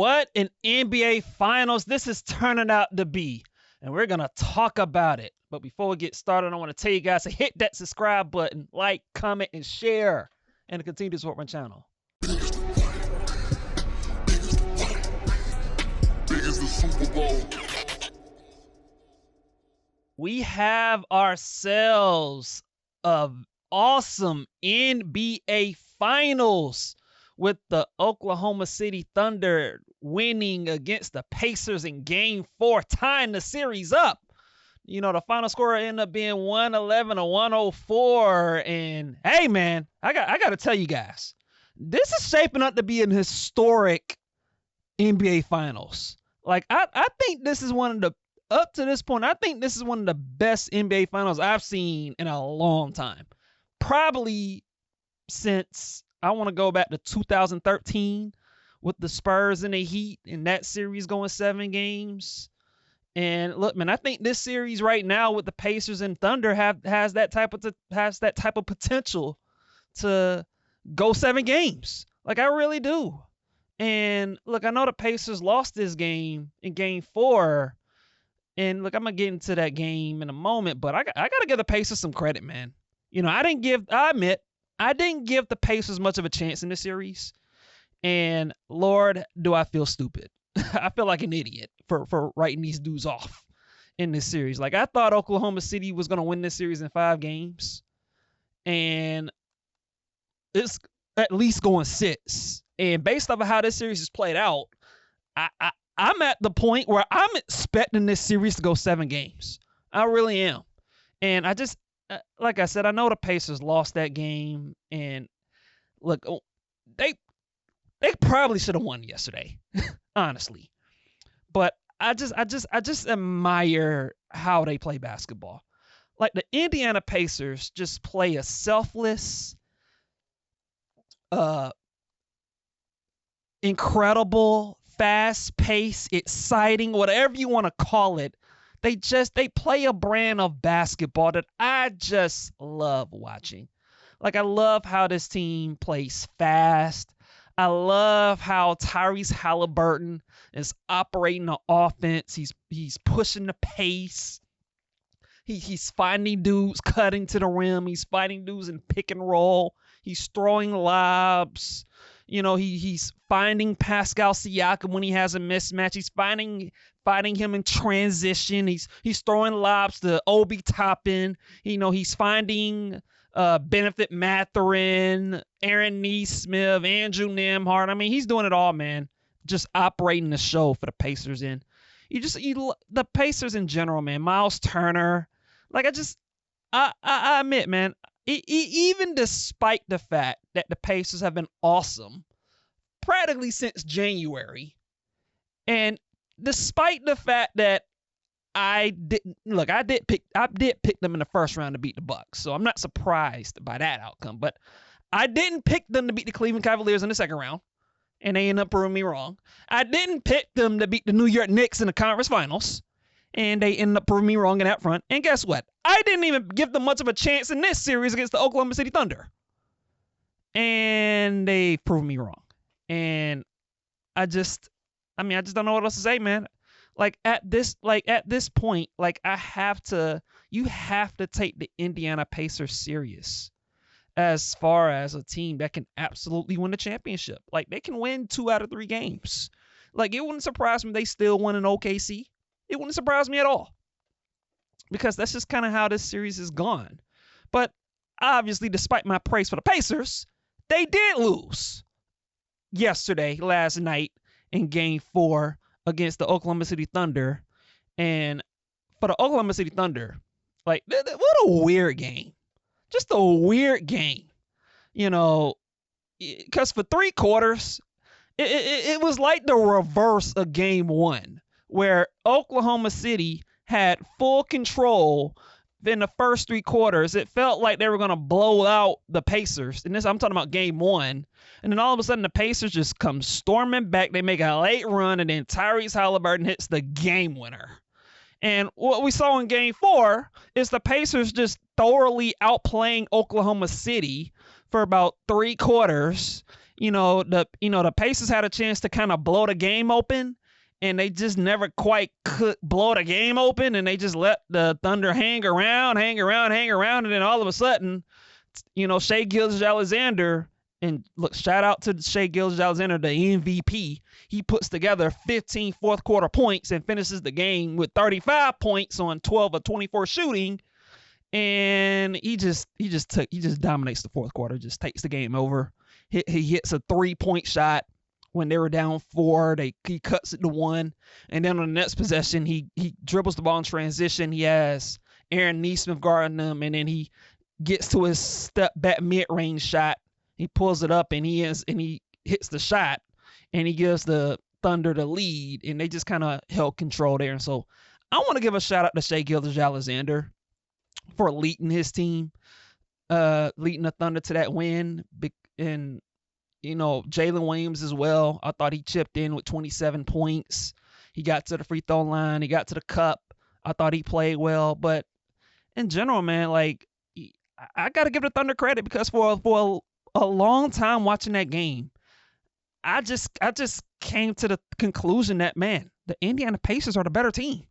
what an NBA Finals this is turning out to be. And we're going to talk about it. But before we get started, I want to tell you guys to hit that subscribe button, like, comment, and share, and to continue to support my channel. We have ourselves an awesome NBA Finals with the Oklahoma City Thunder winning against the Pacers in Game 4, tying the series up. You know, the final score ended up being 111 to 104. And hey, man, I got to tell you guys, this is shaping up to be an historic NBA Finals. Like, I think this is one of the, up to this point, I think this is one of the best NBA Finals I've seen in a long time. Probably since, I want to go back to 2013 with the Spurs and the Heat and that series going 7 games. And look, man, I think this series right now with the Pacers and Thunder has that type of potential to go 7 games. Like, I really do. And look, I know the Pacers lost this game in Game 4. And look, I'm going to get into that game in a moment, but I got to give the Pacers some credit, man. You know, I admit, I didn't give the Pacers much of a chance in this series. And Lord, do I feel stupid. I feel like an idiot for writing these dudes off in this series. Like, I thought Oklahoma City was going to win this series in 5 games. And it's at least going 6. And based off of how this series is played out, I'm at the point where I'm expecting this series to go 7 games. I really am. And I just, like I said, I know the Pacers lost that game. And look, they probably should have won yesterday, honestly. But I just admire how they play basketball. Like, the Indiana Pacers just play a selfless, incredible, fast-paced, exciting, whatever you want to call it. They play a brand of basketball that I just love watching. Like, I love how this team plays fast. I love how Tyrese Haliburton is operating the offense. He's pushing the pace. He's finding dudes cutting to the rim. He's finding dudes in pick and roll. He's throwing lobs. You know, he's finding Pascal Siakam when he has a mismatch. He's finding him in transition. He's throwing lobs to Obi Toppin. You know, he's finding Benefit Mathurin, Aaron Nesmith, Andrew Nembhard. I mean, he's doing it all, man. Just operating the show for the Pacers. And the Pacers in general, man. Miles Turner. Like, I admit, man, even despite the fact that the Pacers have been awesome practically since January, and despite the fact that I did pick them in the first round to beat the Bucks, so I'm not surprised by that outcome. But I didn't pick them to beat the Cleveland Cavaliers in the second round, and they ended up proving me wrong. I didn't pick them to beat the New York Knicks in the conference finals, and they ended up proving me wrong in that front. And guess what? I didn't even give them much of a chance in this series against the Oklahoma City Thunder, and they proved me wrong. And I just don't know what else to say, man. Like, at this point, like, you have to take the Indiana Pacers serious as far as a team that can absolutely win the championship. Like, they can win 2 out of 3 games. Like, it wouldn't surprise me if they still won in OKC. It wouldn't surprise me at all, because that's just kind of how this series has gone. But obviously, despite my praise for the Pacers, they did lose last night in Game 4 against the Oklahoma City Thunder. And for the Oklahoma City Thunder, like, what a weird game. Just a weird game. You know, because for 3 quarters, it was like the reverse of Game 1, where Oklahoma City had full control in the first 3 quarters. It felt like they were going to blow out the Pacers. And I'm talking about Game 1. And then all of a sudden, the Pacers just come storming back. They make a late run, and then Tyrese Haliburton hits the game winner. And what we saw in Game 4 is the Pacers just thoroughly outplaying Oklahoma City for about 3 quarters. The Pacers had a chance to kind of blow the game open, and they just never quite could blow the game open, and they just let the Thunder hang around, and then all of a sudden, Shai Gilgeous-Alexander, and look, shout out to Shai Gilgeous-Alexander, the MVP. He puts together 15 fourth quarter points and finishes the game with 35 points on 12 of 24 shooting. And he just dominates the fourth quarter, just takes the game over. He hits a 3-point shot when they were down 4. He cuts it to 1, and then on the next possession, he dribbles the ball in transition. He has Aaron Nesmith guarding him, and then he gets to his step back mid-range shot. He pulls it up, and he hits the shot, and he gives the Thunder the lead, and they just kind of held control there. And so I want to give a shout out to Shai Gilgeous-Alexander for leading his team, leading the Thunder to that win. And, Jalen Williams as well. I thought he chipped in with 27 points. He got to the free throw line. He got to the cup. I thought he played well. But in general, man, like, I got to give the Thunder credit, because for a long time watching that game, I just came to the conclusion that, man, the Indiana Pacers are the better team.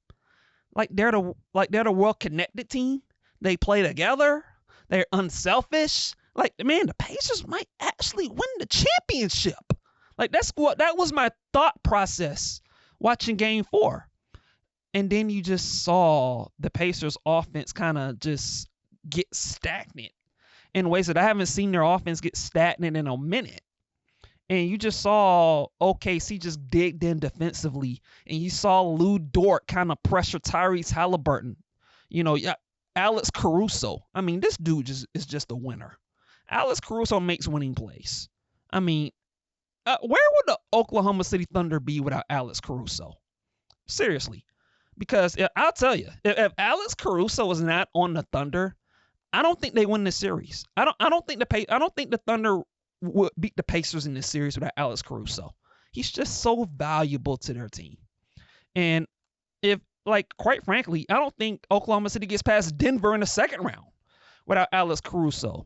They're the well-connected team. They play together. They're unselfish. The Pacers might actually win the championship. That was my thought process watching Game 4. And then you just saw the Pacers offense kind of just get stagnant in ways that I haven't seen their offense get stagnant in a minute. And you just saw OKC just digged in defensively. And you saw Lou Dort kind of pressure Tyrese Haliburton. Alex Caruso. I mean, this dude is just a winner. Alex Caruso makes winning plays. I mean, where would the Oklahoma City Thunder be without Alex Caruso? Seriously. Because I'll tell you, if Alex Caruso was not on the Thunder, I don't think they win this series. I don't think the Thunder would beat the Pacers in this series without Alex Caruso. He's just so valuable to their team. And quite frankly, I don't think Oklahoma City gets past Denver in the second round without Alex Caruso.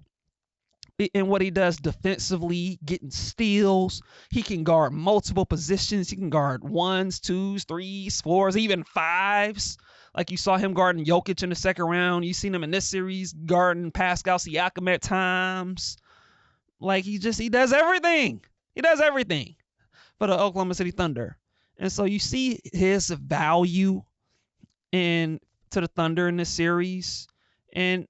And what he does defensively, getting steals. He can guard multiple positions. He can guard 1s, 2s, 3s, 4s, even 5s. Like you saw him guarding Jokic in the second round. You've seen him in this series guarding Pascal Siakam at times. He does everything. He does everything for the Oklahoma City Thunder. And so you see his value to the Thunder in this series. And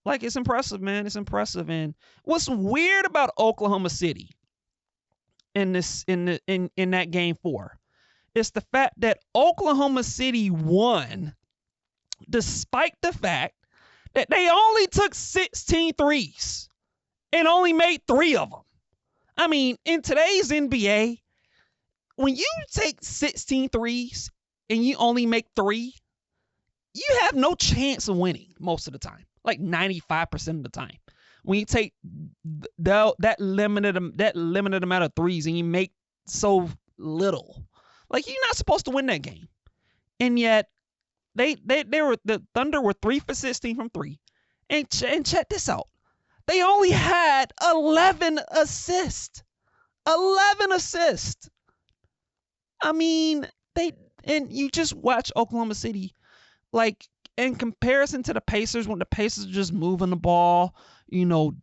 it's impressive, man. It's impressive. And what's weird about Oklahoma City in that Game 4 is the fact that Oklahoma City won despite the fact that they only took 16 threes and only made 3 of them. I mean, in today's NBA, when you take 16 threes and you only make 3, you have no chance of winning most of the time. 95% of the time. When you take that limited amount of threes and you make so little, you're not supposed to win that game. And yet the Thunder were 3 for 16 from 3. And check this out. They only had 11 assists. 11 assists. I mean, and you just watch Oklahoma City, in comparison to the Pacers, when the Pacers are just moving the ball,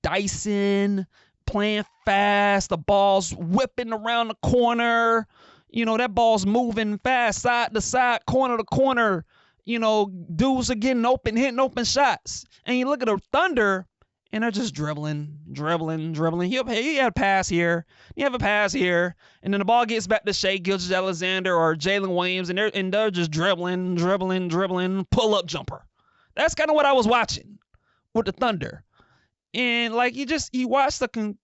dicing, playing fast, the ball's whipping around the corner, that ball's moving fast, side to side, corner to corner, dudes are getting open, hitting open shots. And you look at the Thunder, and they're just dribbling. He had a pass here. You have a pass here. And then the ball gets back to Shai Gilgeous-Alexander or Jalen Williams, and they're just dribbling, pull-up jumper. That's kind of what I was watching with the Thunder. And, you watch the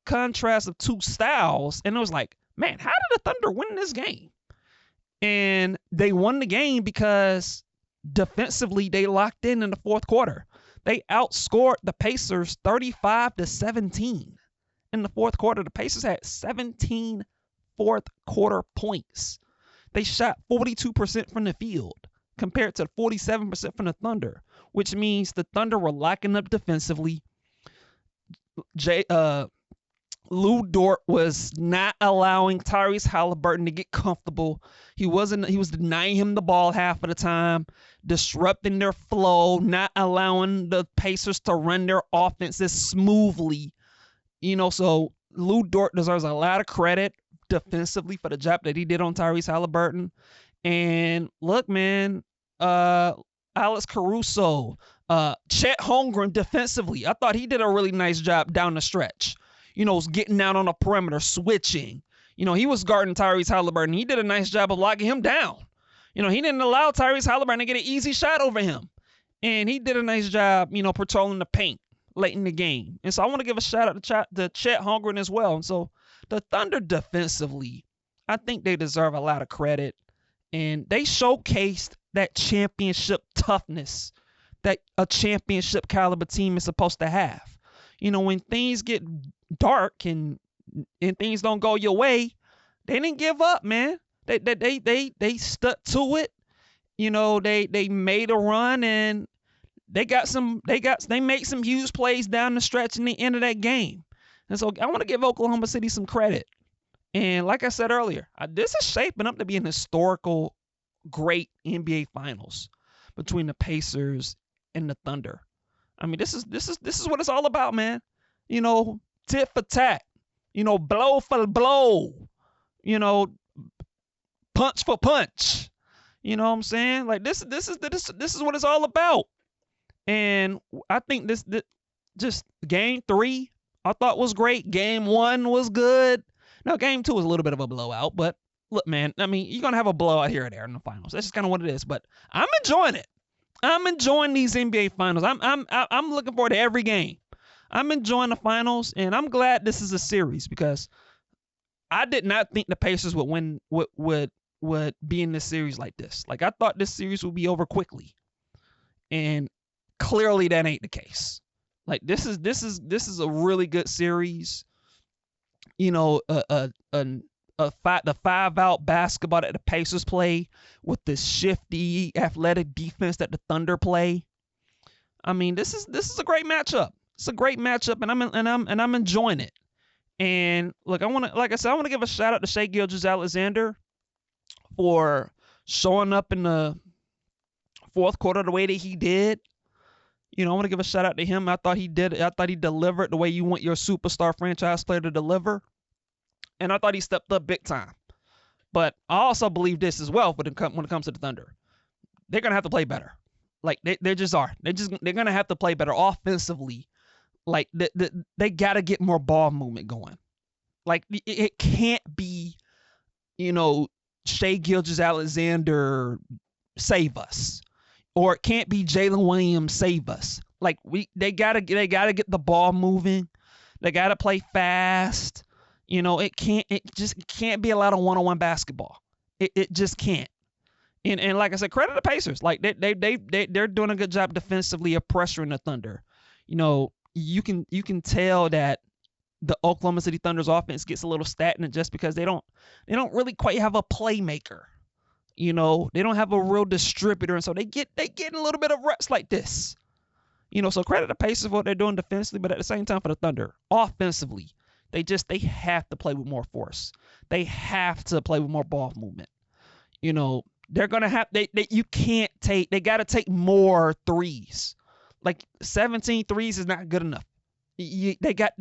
contrast of two styles, and it was like, man, how did the Thunder win this game? And they won the game because defensively they locked in the fourth quarter. They outscored the Pacers 35-17 in the fourth quarter. The Pacers had 17 fourth quarter points. They shot 42% from the field compared to 47% from the Thunder, which means the Thunder were locking up defensively. Lou Dort was not allowing Tyrese Haliburton to get comfortable. He was denying him the ball half of the time, disrupting their flow, not allowing the Pacers to run their offenses smoothly. So Lou Dort deserves a lot of credit defensively for the job that he did on Tyrese Haliburton. And look, man, Alex Caruso, Chet Holmgren defensively, I thought he did a really nice job down the stretch. Getting out on the perimeter, switching. He was guarding Tyrese Haliburton. He did a nice job of locking him down. He didn't allow Tyrese Haliburton to get an easy shot over him. And he did a nice job, patrolling the paint late in the game. And so I want to give a shout out to Chet Holmgren as well. And so the Thunder defensively, I think they deserve a lot of credit. And they showcased that championship toughness that a championship caliber team is supposed to have. When things get dark and things don't go your way, they didn't give up, man. They stuck to it. They made a run and they made some huge plays down the stretch in the end of that game. And so I want to give Oklahoma City some credit. And like I said earlier, this is shaping up to be an historical great NBA Finals between the Pacers and the Thunder. I mean, this is what it's all about, man. Tit for tat. Blow for blow. Punch for punch. You know what I'm saying? Like this is what it's all about. And I think this just game 3 I thought was great. Game 1 was good. Now game 2 was a little bit of a blowout, but look, man, I mean, you're gonna have a blowout here or there in the finals. That's just kind of what it is. But I'm enjoying it. I'm enjoying these NBA Finals. I'm looking forward to every game. I'm enjoying the finals, and I'm glad this is a series because I did not think the Pacers would win would be in this series like this. Like I thought this series would be over quickly, and clearly that ain't the case. Like this is a really good series. The 5-out basketball that the Pacers play with the shifty athletic defense that the Thunder play. I mean, this is a great matchup. It's a great matchup, and I'm enjoying it. And look, I want to give a shout out to Shai Gilgeous-Alexander for showing up in the fourth quarter the way that he did. I want to give a shout out to him. I thought he delivered the way you want your superstar franchise player to deliver. And I thought he stepped up big time. But I also believe this as well when it comes to the Thunder. They're going to have to play better. Like, they just are. They're going to have to play better offensively. Like, they got to get more ball movement going. Like, it can't be, Shai Gilgeous-Alexander save us. Or it can't be Jalen Williams save us. Like, they gotta get the ball moving. They got to play fast. It can't be a lot of one-on-one basketball. It just can't. And like I said, credit the Pacers. Like they're doing a good job defensively of pressuring the Thunder. You can tell that the Oklahoma City Thunder's offense gets a little stagnant just because they don't really quite have a playmaker. They don't have a real distributor, and so they get a little bit of reps like this. So credit the Pacers for what they're doing defensively, but at the same time for the Thunder, offensively, they have to play with more force. They have to play with more ball movement. They're gonna have they got to take more threes. Like 17 threes is not good enough. You got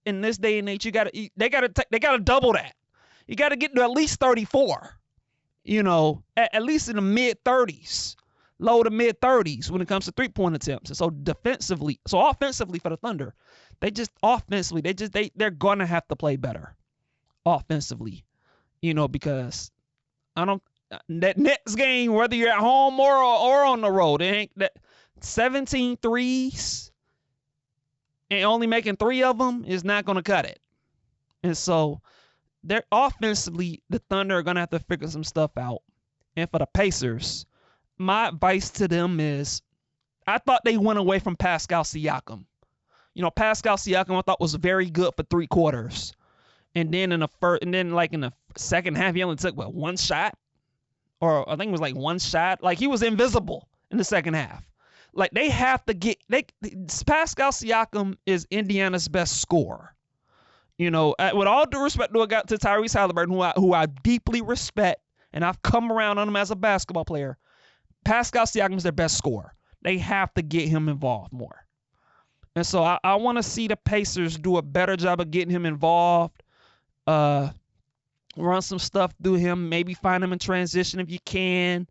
in this day and age, they got to double that. You got to get to at least 34. At least in the mid 30s, low to mid 30s when it comes to 3-point attempts. And so offensively for the Thunder, they're gonna have to play better offensively, because that next game, whether you're at home or on the road, it ain't that 17 threes and only making 3 of them is not gonna cut it. And so they're offensively, the Thunder are gonna have to figure some stuff out. And for the Pacers, my advice to them is, I thought they went away from Pascal Siakam. Pascal Siakam I thought was very good for 3 quarters, and then in the second half he only took one shot, or I think it was like one shot. Like he was invisible in the second half. Like they have to Pascal Siakam is Indiana's best scorer. With all due respect to Tyrese Haliburton, who I deeply respect, and I've come around on him as a basketball player, Pascal Siakam is their best scorer. They have to get him involved more. And so I want to see the Pacers do a better job of getting him involved. Run some stuff through him. Maybe find him in transition if you can.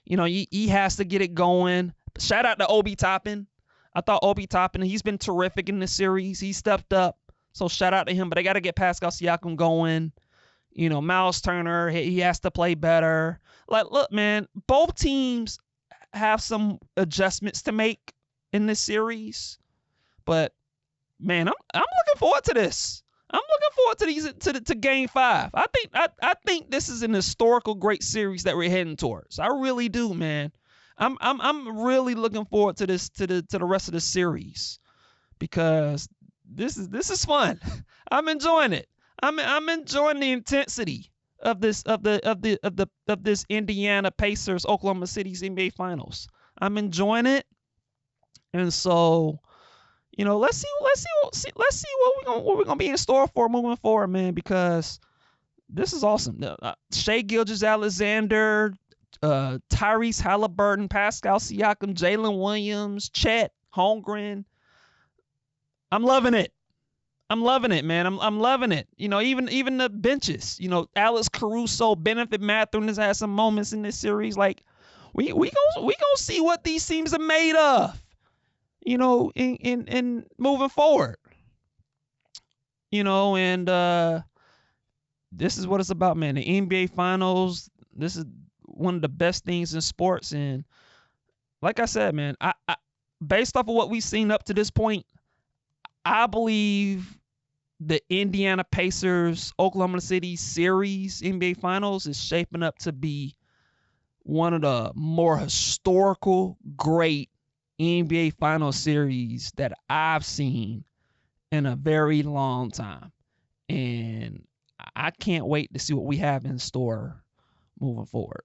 He has to get it going. Shout out to Obi Toppin. I thought Obi Toppin, he's been terrific in this series. He stepped up. So shout out to him. But they got to get Pascal Siakam going. Miles Turner, he has to play better. Like, look, man, both teams have some adjustments to make in this series. But man, I'm looking forward to this. I'm looking forward to Game 5. I think this is an historical great series that we're heading towards. I really do, man. I'm really looking forward to this to the rest of the series because this is fun. I'm enjoying it. I'm enjoying the intensity of this Indiana Pacers Oklahoma City's NBA Finals. I'm enjoying it, and so let's see what we're gonna be in store for moving forward, man. Because this is awesome. Shai Gilgeous-Alexander, Tyrese Haliburton, Pascal Siakam, Jalen Williams, Chet Holmgren. I'm loving it. I'm loving it, man. I'm loving it. Even the benches. Alex Caruso, Benefit Mathurin has had some moments in this series. Like we gonna see what these teams are made of. In moving forward. And this is what it's about, man. The NBA Finals. This is one of the best things in sports, and like I said, man, I based off of what we've seen up to this point, I believe the Indiana Pacers Oklahoma City series NBA Finals is shaping up to be one of the more historical, great NBA Finals series that I've seen in a very long time. And I can't wait to see what we have in store moving forward.